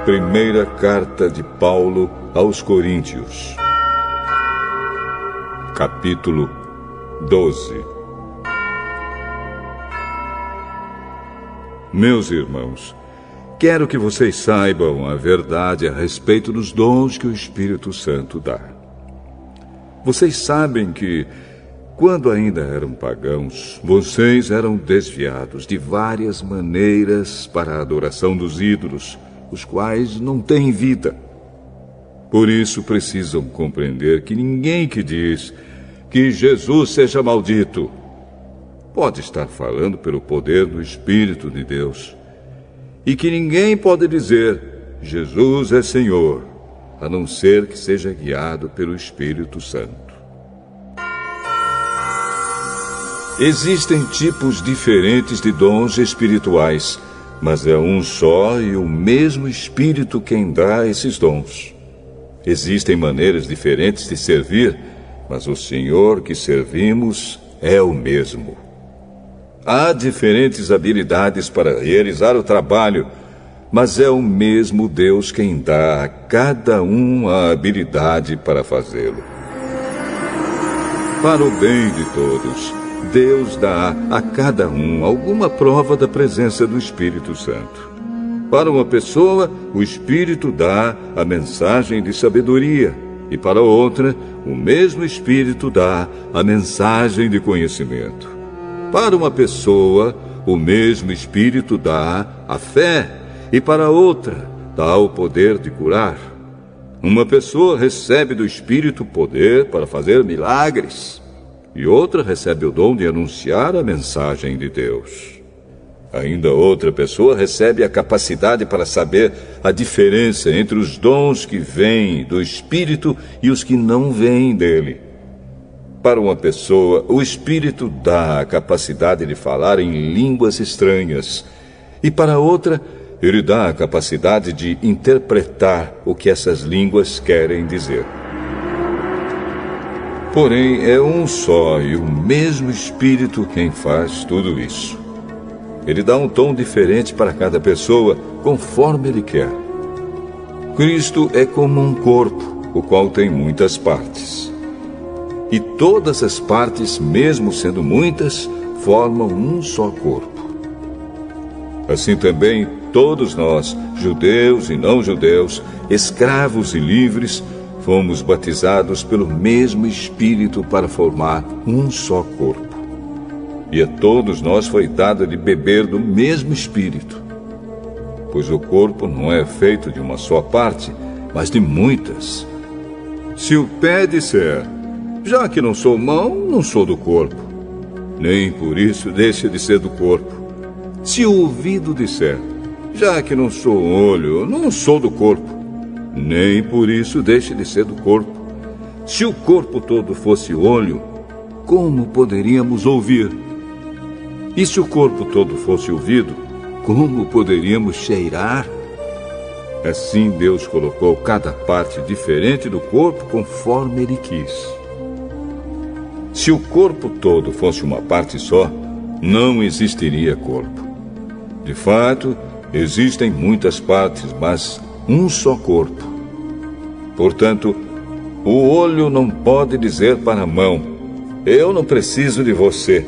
Primeira carta de Paulo aos Coríntios, capítulo 12. Meus irmãos, quero que vocês saibam a verdade a respeito dos dons que o Espírito Santo dá. Vocês sabem que, quando ainda eram pagãos, vocês eram desviados de várias maneiras para a adoração dos ídolos, os quais não têm vida. Por isso precisam compreender que ninguém que diz que Jesus seja maldito pode estar falando pelo poder do Espírito de Deus. E que ninguém pode dizer Jesus é Senhor, a não ser que seja guiado pelo Espírito Santo. Existem tipos diferentes de dons espirituais, mas é um só e o mesmo Espírito quem dá esses dons. Existem maneiras diferentes de servir, mas o Senhor que servimos é o mesmo. Há diferentes habilidades para realizar o trabalho, mas é o mesmo Deus quem dá a cada um a habilidade para fazê-lo. Para o bem de todos, Deus dá a cada um alguma prova da presença do Espírito Santo. Para uma pessoa, o Espírito dá a mensagem de sabedoria, e para outra, o mesmo Espírito dá a mensagem de conhecimento. Para uma pessoa, o mesmo Espírito dá a fé, e para outra, dá o poder de curar. Uma pessoa recebe do Espírito poder para fazer milagres, e outra recebe o dom de anunciar a mensagem de Deus. Ainda outra pessoa recebe a capacidade para saber a diferença entre os dons que vêm do Espírito e os que não vêm dele. Para uma pessoa, o Espírito dá a capacidade de falar em línguas estranhas, e para outra, ele dá a capacidade de interpretar o que essas línguas querem dizer. Porém, é um só e o mesmo Espírito quem faz tudo isso. Ele dá um tom diferente para cada pessoa, conforme ele quer. Cristo é como um corpo, o qual tem muitas partes. E todas as partes, mesmo sendo muitas, formam um só corpo. Assim também, todos nós, judeus e não judeus, escravos e livres, fomos batizados pelo mesmo Espírito para formar um só corpo. E a todos nós foi dado de beber do mesmo Espírito. Pois o corpo não é feito de uma só parte, mas de muitas. Se o pé disser, já que não sou mão, não sou do corpo, nem por isso deixa de ser do corpo. Se o ouvido disser, já que não sou olho, não sou do corpo, nem por isso deixa de ser do corpo. Se o corpo todo fosse olho, como poderíamos ouvir? E se o corpo todo fosse ouvido, como poderíamos cheirar? Assim Deus colocou cada parte diferente do corpo conforme Ele quis. Se o corpo todo fosse uma parte só, não existiria corpo. De fato, existem muitas partes, mas um só corpo. Portanto, o olho não pode dizer para a mão, eu não preciso de você.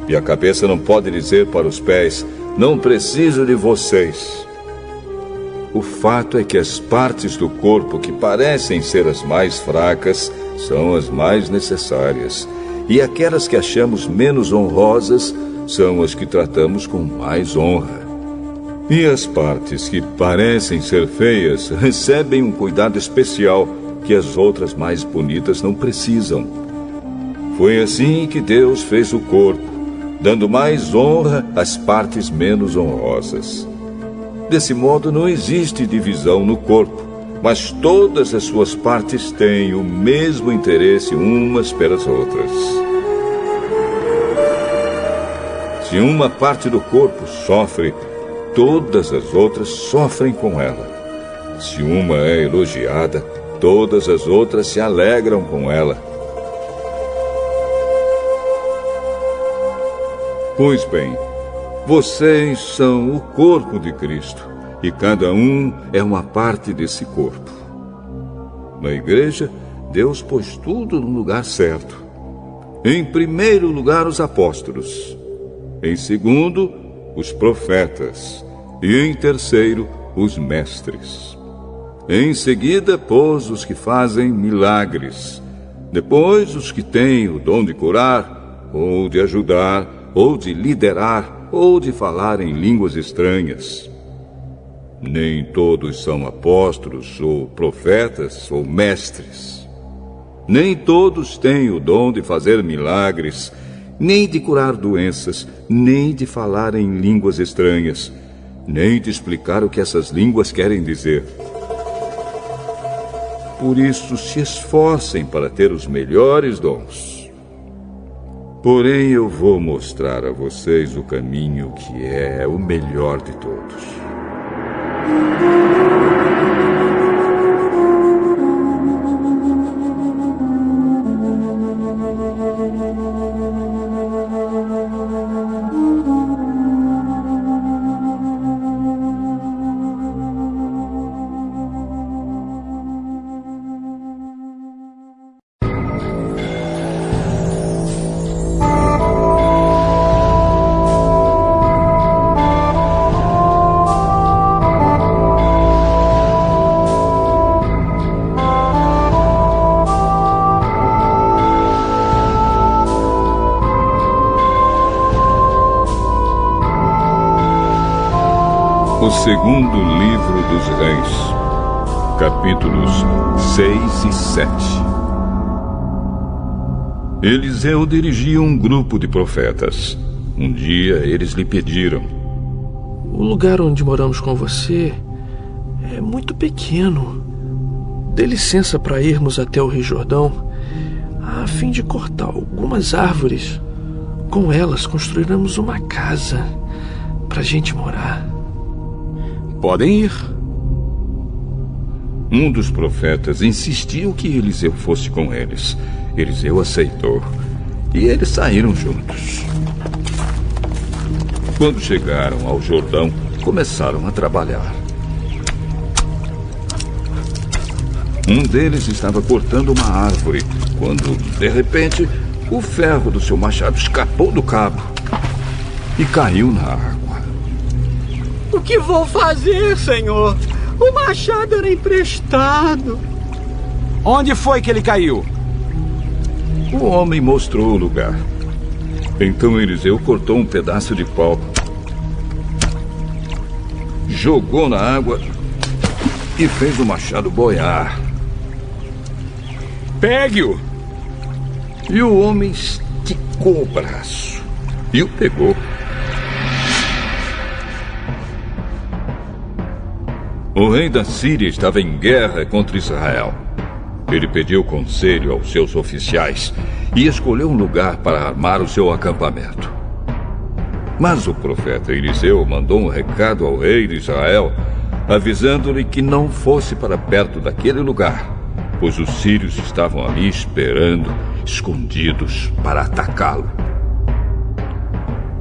E a cabeça não pode dizer para os pés, não preciso de vocês. O fato é que as partes do corpo que parecem ser as mais fracas são as mais necessárias. E aquelas que achamos menos honrosas são as que tratamos com mais honra. E as partes que parecem ser feias recebem um cuidado especial que as outras mais bonitas não precisam. Foi assim que Deus fez o corpo, dando mais honra às partes menos honrosas. Desse modo, não existe divisão no corpo, mas todas as suas partes têm o mesmo interesse umas pelas outras. Se uma parte do corpo sofre, todas as outras sofrem com ela. Se uma é elogiada, todas as outras se alegram com ela. Pois bem, vocês são o corpo de Cristo e cada um é uma parte desse corpo. Na igreja, Deus pôs tudo no lugar certo. Em primeiro lugar, os apóstolos. Em segundo, os profetas. E em terceiro, os mestres. Em seguida, pôs os que fazem milagres. Depois, os que têm o dom de curar, ou de ajudar, ou de liderar, ou de falar em línguas estranhas. Nem todos são apóstolos, ou profetas, ou mestres. Nem todos têm o dom de fazer milagres, nem de curar doenças, nem de falar em línguas estranhas, nem de explicar o que essas línguas querem dizer. Por isso, se esforcem para ter os melhores dons. Porém, eu vou mostrar a vocês o caminho que é o melhor de todos. O segundo livro dos Reis, capítulos 6 e 7. Eliseu dirigia um grupo de profetas. Um dia eles lhe pediram: o lugar onde moramos com você é muito pequeno. Dê licença para irmos até o Rio Jordão, a fim de cortar algumas árvores. Com elas construiremos uma casa para a gente morar. Podem ir. Um dos profetas insistiu que Eliseu fosse com eles. Eliseu aceitou e eles saíram juntos. Quando chegaram ao Jordão, começaram a trabalhar. Um deles estava cortando uma árvore, quando, de repente, o ferro do seu machado escapou do cabo e caiu na água. O que vou fazer, senhor? O machado era emprestado. Onde foi que ele caiu? O homem mostrou o lugar. Então Eliseu cortou um pedaço de pau, jogou na água e fez o machado boiar. Pegue-o! E o homem esticou o braço e o pegou. O rei da Síria estava em guerra contra Israel. Ele pediu conselho aos seus oficiais e escolheu um lugar para armar o seu acampamento. Mas o profeta Eliseu mandou um recado ao rei de Israel, avisando-lhe que não fosse para perto daquele lugar, pois os sírios estavam ali esperando, escondidos, para atacá-lo.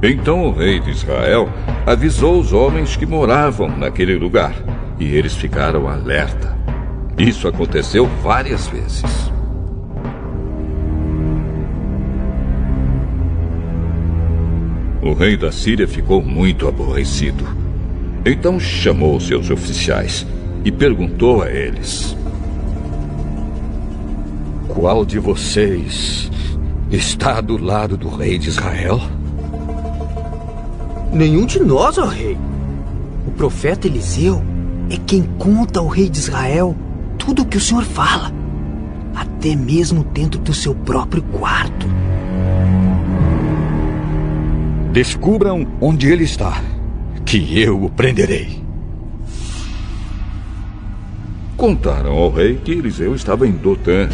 Então o rei de Israel avisou os homens que moravam naquele lugar, e eles ficaram alerta. Isso aconteceu várias vezes. O rei da Síria ficou muito aborrecido. Então chamou seus oficiais e perguntou a eles: qual de vocês está do lado do rei de Israel? Nenhum de nós, ó rei. O profeta Eliseu é quem conta ao rei de Israel tudo o que o senhor fala, até mesmo dentro do seu próprio quarto. Descubram onde ele está, que eu o prenderei. Contaram ao rei que Eliseu estava em Dotã,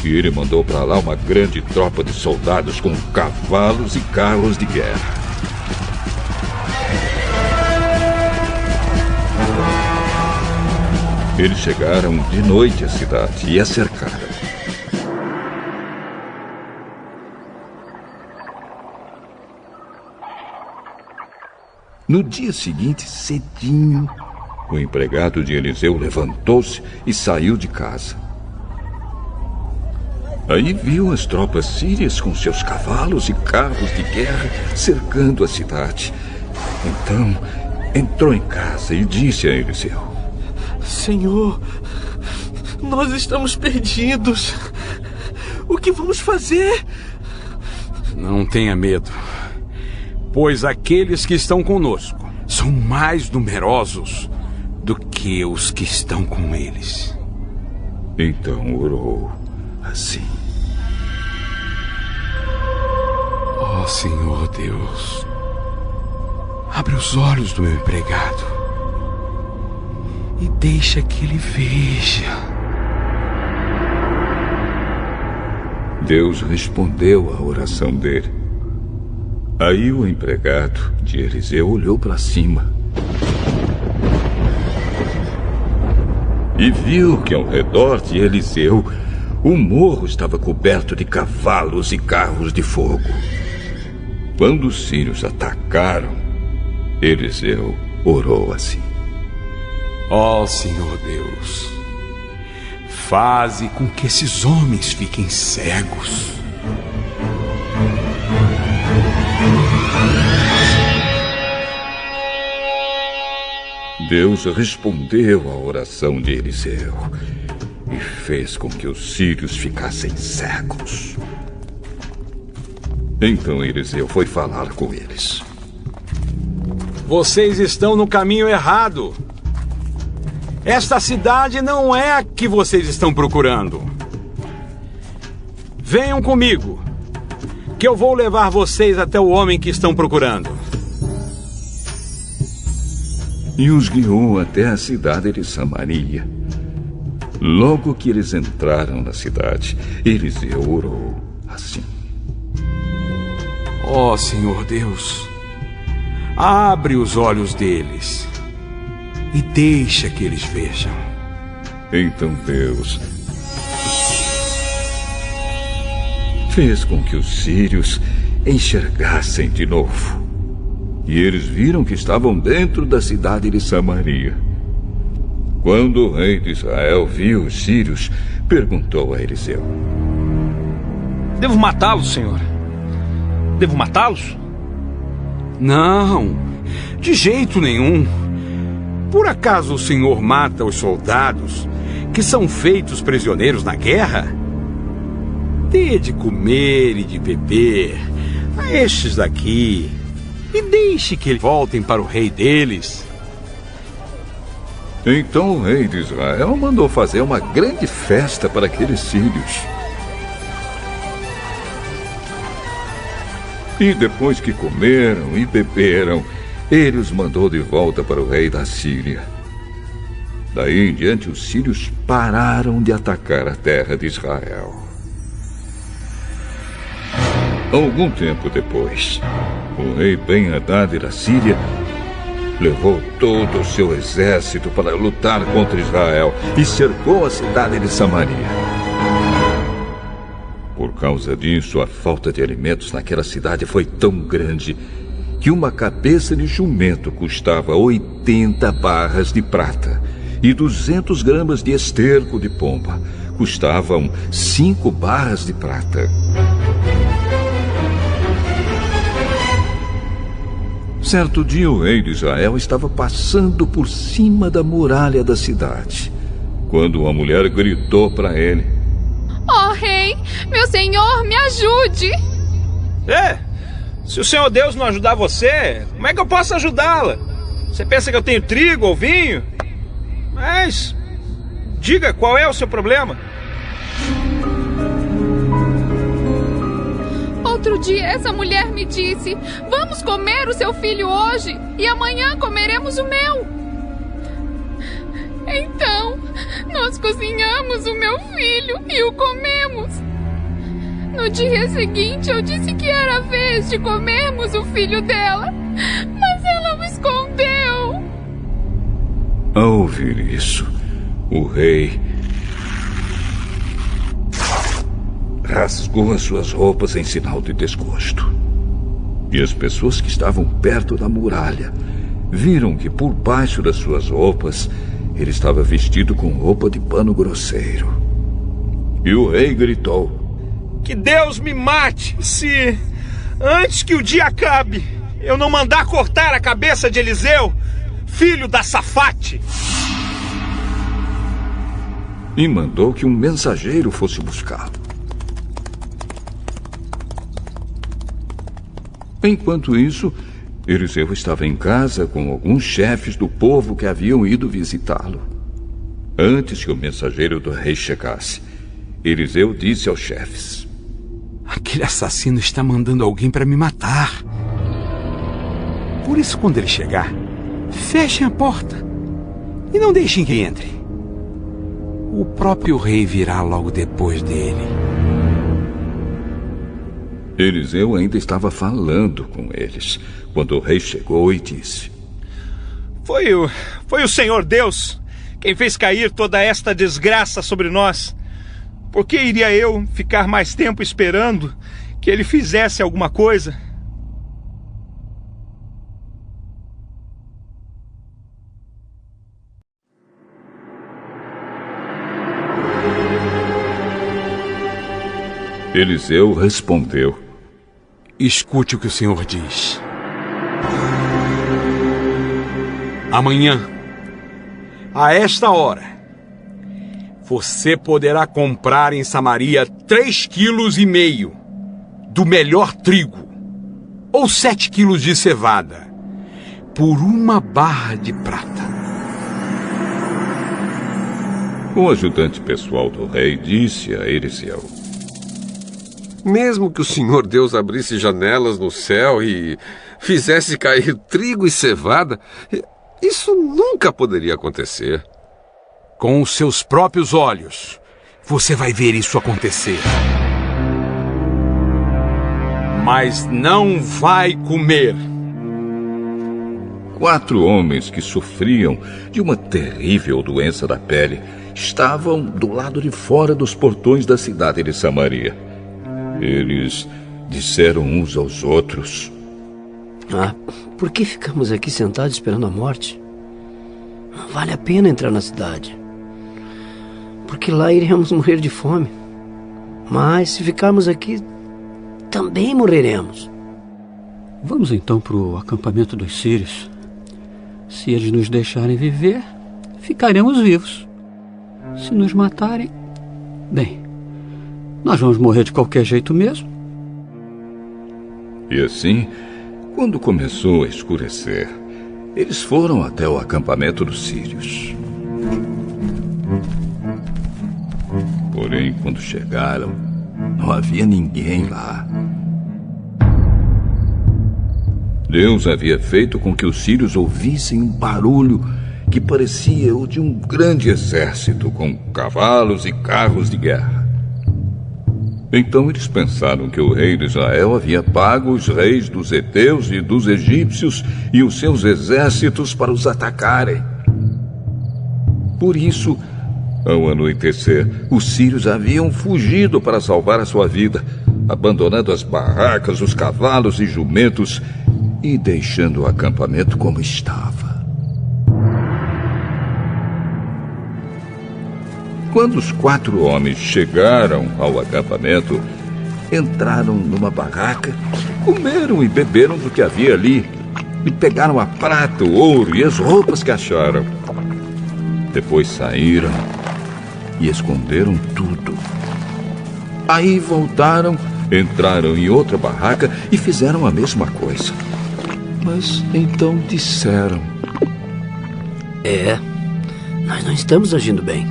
e ele mandou para lá uma grande tropa de soldados com cavalos e carros de guerra. Eles chegaram de noite à cidade e a cercaram. No dia seguinte, cedinho, O empregado de Eliseu levantou-se e saiu de casa. Aí viu as tropas sírias com seus cavalos e carros de guerra cercando a cidade. Então entrou em casa e disse a Eliseu: Senhor, nós estamos perdidos. O que vamos fazer? Não tenha medo, pois aqueles que estão conosco são mais numerosos do que os que estão com eles. Então orou assim: Ó Senhor Deus, abre os olhos do meu empregado e deixa que ele veja. Deus respondeu à oração dele. Aí o empregado de Eliseu olhou para cima e viu que ao redor de Eliseu o morro estava coberto de cavalos e carros de fogo. Quando os sírios atacaram, Eliseu orou assim: Ó Senhor Deus, faze com que esses homens fiquem cegos. Deus respondeu à oração de Eliseu e fez com que os sírios ficassem cegos. Então Eliseu foi falar com eles: Vocês estão no caminho errado. Esta cidade não é a que vocês estão procurando. Venham comigo, que eu vou levar vocês até o homem que estão procurando. E os guiou até a cidade de Samaria. Logo que eles entraram na cidade, Eliseu orou assim: Ó Senhor Deus, abre os olhos deles e deixa que eles vejam. Então Deus fez com que os sírios enxergassem de novo. E eles viram que estavam dentro da cidade de Samaria. Quando o rei de Israel viu os sírios, perguntou a Eliseu: Devo matá-los, senhor? Devo matá-los? Não, de jeito nenhum. Por acaso o senhor mata os soldados que são feitos prisioneiros na guerra? Dê de comer e de beber a estes daqui e deixe que eles voltem para o rei deles. Então o rei de Israel mandou fazer uma grande festa para aqueles sírios. E depois que comeram e beberam, ele os mandou de volta para o rei da Síria. Daí em diante, os sírios pararam de atacar a terra de Israel. Algum tempo depois, o rei Ben-Hadad da Síria levou todo o seu exército para lutar contra Israel e cercou a cidade de Samaria. Por causa disso, a falta de alimentos naquela cidade foi tão grande que uma cabeça de jumento custava 80 barras de prata e 200 gramas de esterco de pomba custavam 5 barras de prata. Certo dia, o rei de Israel estava passando por cima da muralha da cidade, quando uma mulher gritou para ele: Ó rei, meu senhor, me ajude! Se o Senhor Deus não ajudar você, como é que eu posso ajudá-la? Você pensa que eu tenho trigo ou vinho? Mas diga, qual é o seu problema? Outro dia essa mulher me disse: Vamos comer o seu filho hoje e amanhã comeremos o meu. Então, nós cozinhamos o meu filho e o comemos. No dia seguinte eu disse que era a vez de comermos o filho dela, mas ela o escondeu. Ao ouvir isso, o rei rasgou as suas roupas em sinal de desgosto. E as pessoas que estavam perto da muralha viram que por baixo das suas roupas ele estava vestido com roupa de pano grosseiro. E o rei gritou: Que Deus me mate se, antes que o dia acabe, eu não mandar cortar a cabeça de Eliseu, filho da Safate. E mandou que um mensageiro fosse buscá-lo. Enquanto isso, Eliseu estava em casa com alguns chefes do povo que haviam ido visitá-lo. Antes que o mensageiro do rei chegasse, Eliseu disse aos chefes: Aquele assassino está mandando alguém para me matar. Por isso, quando ele chegar, fechem a porta e não deixem que entre. O próprio rei virá logo depois dele. Eliseu ainda estava falando com eles quando o rei chegou e disse: Foi o Senhor Deus quem fez cair toda esta desgraça sobre nós. Por que iria eu ficar mais tempo esperando que ele fizesse alguma coisa? Eliseu respondeu: Escute o que o Senhor diz. Amanhã, a esta hora, você poderá comprar em Samaria 3,5 quilos do melhor trigo, ou 7 quilos de cevada, por 1 barra de prata. O ajudante pessoal do rei disse a Eliseu: Mesmo que o Senhor Deus abrisse janelas no céu e fizesse cair trigo e cevada, isso nunca poderia acontecer. Com os seus próprios olhos, você vai ver isso acontecer. Mas não vai comer. 4 homens que sofriam de uma terrível doença da pele estavam do lado de fora dos portões da cidade de Samaria. Eles disseram uns aos outros: por que ficamos aqui sentados esperando a morte? Não vale a pena entrar na cidade, porque lá iremos morrer de fome. Mas se ficarmos aqui, também morreremos. Vamos então para o acampamento dos sírios. Se eles nos deixarem viver, ficaremos vivos. Se nos matarem, bem, nós vamos morrer de qualquer jeito mesmo. E assim, quando começou a escurecer, eles foram até o acampamento dos sírios. Porém, quando chegaram, não havia ninguém lá. Deus havia feito com que os sírios ouvissem um barulho que parecia o de um grande exército com cavalos e carros de guerra. Então eles pensaram que o rei de Israel havia pago os reis dos heteus e dos egípcios e os seus exércitos para os atacarem. Por isso, ao anoitecer, os sírios haviam fugido para salvar a sua vida, abandonando as barracas, os cavalos e jumentos e deixando o acampamento como estava. Quando os 4 homens chegaram ao acampamento, entraram numa barraca, comeram e beberam do que havia ali, e pegaram a prata, o ouro e as roupas que acharam. Depois saíram e esconderam tudo. Aí voltaram, entraram em outra barraca e fizeram a mesma coisa. Mas então disseram: nós não estamos agindo bem.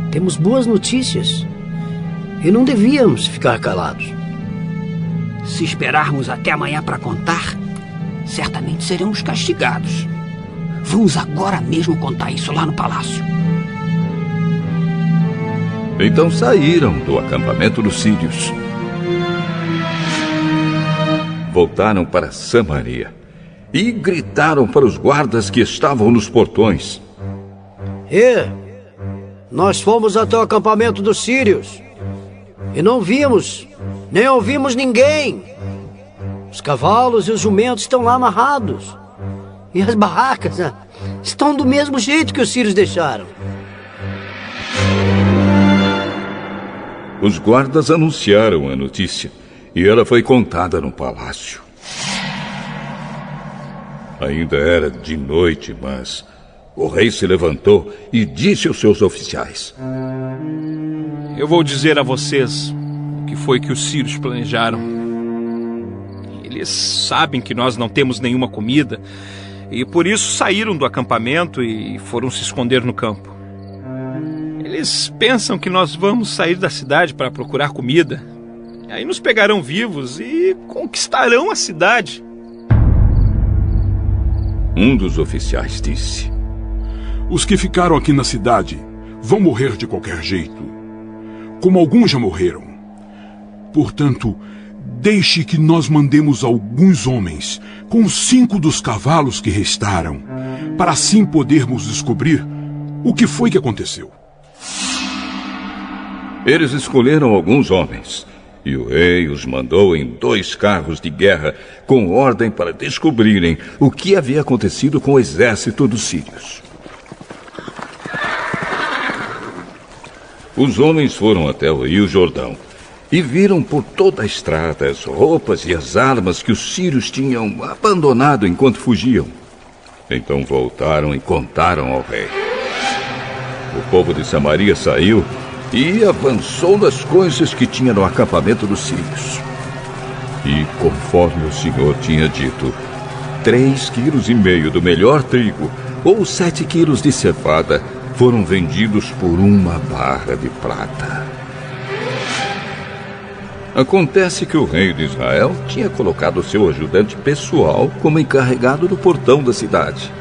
Temos boas notícias e não devíamos ficar calados. Se esperarmos até amanhã para contar, certamente seremos castigados. Vamos agora mesmo contar isso lá no palácio. Então saíram do acampamento dos sírios. Voltaram para Samaria e gritaram para os guardas que estavam nos portões: Nós fomos até o acampamento dos sírios e não vimos, nem ouvimos ninguém. Os cavalos e os jumentos estão lá amarrados E as barracas estão do mesmo jeito que os sírios deixaram. Os guardas anunciaram a notícia e ela foi contada no palácio. Ainda era de noite, mas o rei se levantou e disse aos seus oficiais: Eu vou dizer a vocês o que foi que os sírios planejaram. Eles sabem que nós não temos nenhuma comida e por isso saíram do acampamento e foram se esconder no campo. Eles pensam que nós vamos sair da cidade para procurar comida. Aí nos pegarão vivos e conquistarão a cidade. Um dos oficiais disse: Os que ficaram aqui na cidade vão morrer de qualquer jeito, como alguns já morreram. Portanto, deixe que nós mandemos alguns homens com 5 dos cavalos que restaram, para assim podermos descobrir o que foi que aconteceu. Eles escolheram alguns homens, e o rei os mandou em 2 carros de guerra, com ordem para descobrirem o que havia acontecido com o exército dos sírios. Os homens foram até o Rio Jordão e viram por toda a estrada as roupas e as armas que os sírios tinham abandonado enquanto fugiam. Então voltaram e contaram ao rei. O povo de Samaria saiu e avançou nas coisas que tinha no acampamento dos sírios. E, conforme o Senhor tinha dito, 3,5 quilos do melhor trigo, ou 7 quilos de cevada, foram vendidos por 1 barra de prata. Acontece que o rei de Israel tinha colocado seu ajudante pessoal como encarregado do portão da cidade.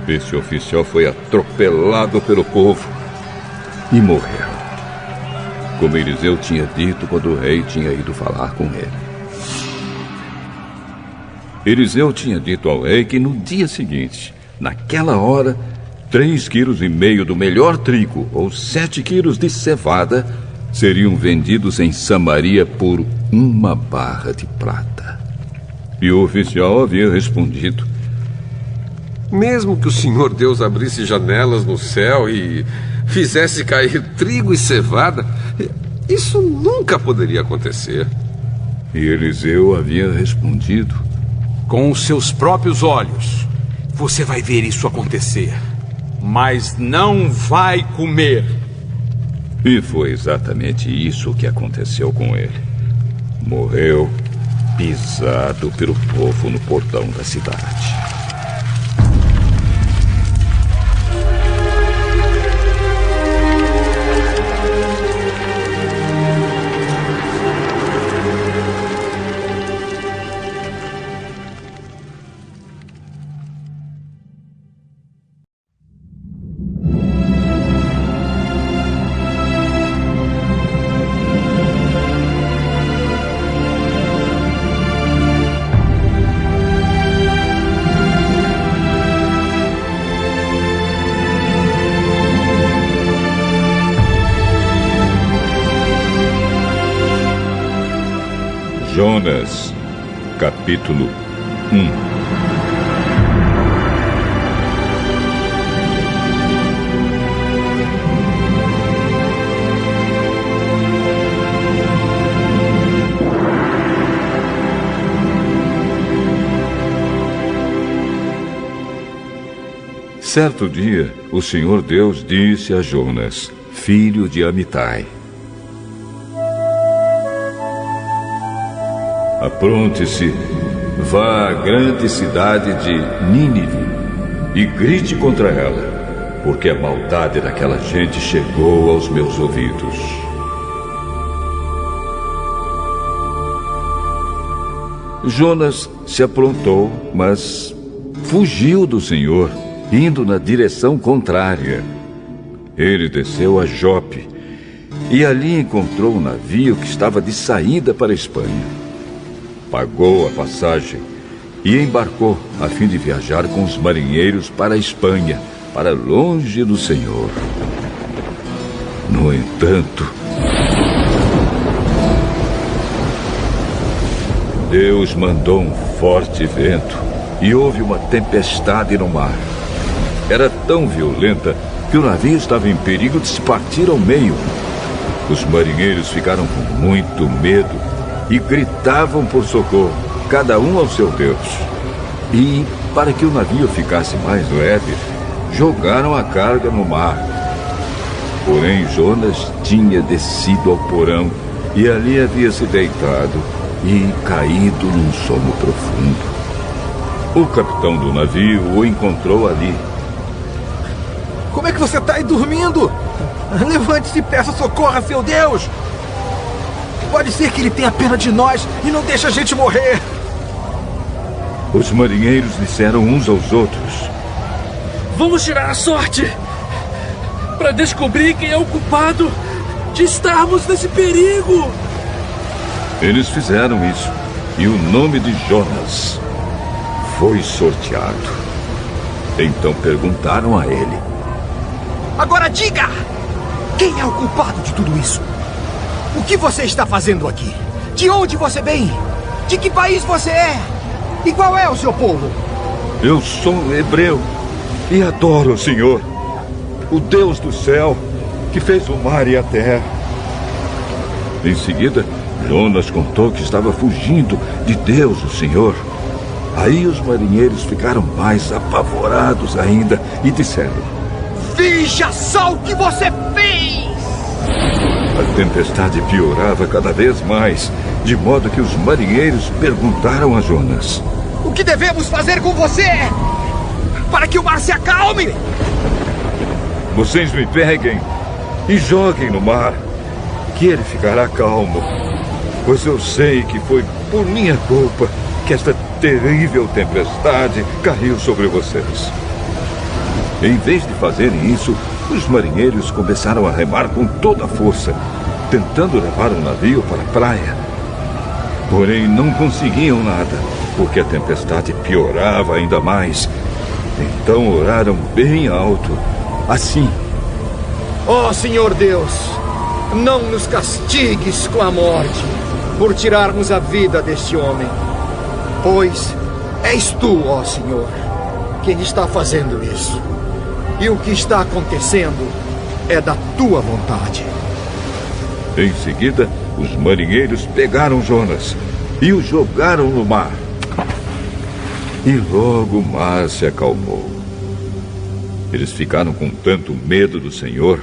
Esse oficial foi atropelado pelo povo e morreu, como Eliseu tinha dito quando o rei tinha ido falar com ele. Eliseu tinha dito ao rei que no dia seguinte, naquela hora, 3,5 quilos do melhor trigo, ou 7 quilos de cevada, seriam vendidos em Samaria por 1 barra de prata. E o oficial havia respondido: Mesmo que o Senhor Deus abrisse janelas no céu e fizesse cair trigo e cevada, isso nunca poderia acontecer. E Eliseu havia respondido: Com os seus próprios olhos, você vai ver isso acontecer, mas não vai comer. E foi exatamente isso que aconteceu com ele. Morreu pisado pelo povo no portão da cidade. Jonas, capítulo 1. Certo dia, o Senhor Deus disse a Jonas, filho de Amitai: Apronte-se, vá à grande cidade de Nínive e grite contra ela, porque a maldade daquela gente chegou aos meus ouvidos. Jonas se aprontou, mas fugiu do Senhor, indo na direção contrária. Ele desceu a Jope e ali encontrou um navio que estava de saída para a Espanha. Pagou a passagem e embarcou a fim de viajar com os marinheiros para a Espanha, para longe do Senhor. No entanto, Deus mandou um forte vento e houve uma tempestade no mar. Era tão violenta que o navio estava em perigo de se partir ao meio. Os marinheiros ficaram com muito medo e gritavam por socorro, cada um ao seu Deus. E, para que o navio ficasse mais leve, jogaram a carga no mar. Porém, Jonas tinha descido ao porão e ali havia se deitado e caído num sono profundo. O capitão do navio o encontrou ali. Como é que você está aí dormindo? Levante-se e peça socorro a seu Deus! Pode ser que ele tenha pena de nós e não deixe a gente morrer! Os marinheiros disseram uns aos outros: Vamos tirar a sorte para descobrir quem é o culpado de estarmos nesse perigo. Eles fizeram isso e o nome de Jonas foi sorteado. Então perguntaram a ele: Agora diga! Quem é o culpado de tudo isso? O que você está fazendo aqui? De onde você vem? De que país você é? E qual é o seu povo? Eu sou hebreu e adoro o Senhor, o Deus do céu, que fez o mar e a terra. Em seguida, Jonas contou que estava fugindo de Deus, o Senhor. Aí os marinheiros ficaram mais apavorados ainda e disseram: Veja só o que você fez! A tempestade piorava cada vez mais, de modo que os marinheiros perguntaram a Jonas: O que devemos fazer com você? Para que o mar se acalme! Vocês me peguem e joguem no mar, que ele ficará calmo. Pois eu sei que foi por minha culpa que esta terrível tempestade caiu sobre vocês. Em vez de fazerem isso, os marinheiros começaram a remar com toda a força, tentando levar o navio para a praia. Porém, não conseguiam nada, porque a tempestade piorava ainda mais. Então oraram bem alto, assim: Ó Senhor Deus, não nos castigues com a morte por tirarmos a vida deste homem, pois és tu, ó Senhor, quem está fazendo isso. E o que está acontecendo é da tua vontade. Em seguida, os marinheiros pegaram Jonas e o jogaram no mar. E logo o mar se acalmou. Eles ficaram com tanto medo do Senhor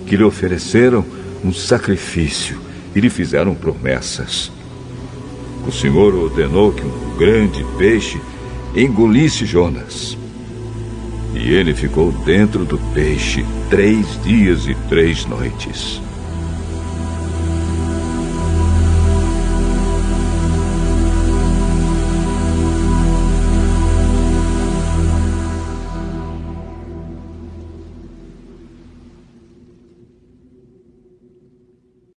que lhe ofereceram um sacrifício e lhe fizeram promessas. O Senhor ordenou que um grande peixe engolisse Jonas. E ele ficou dentro do peixe 3 dias e 3 noites.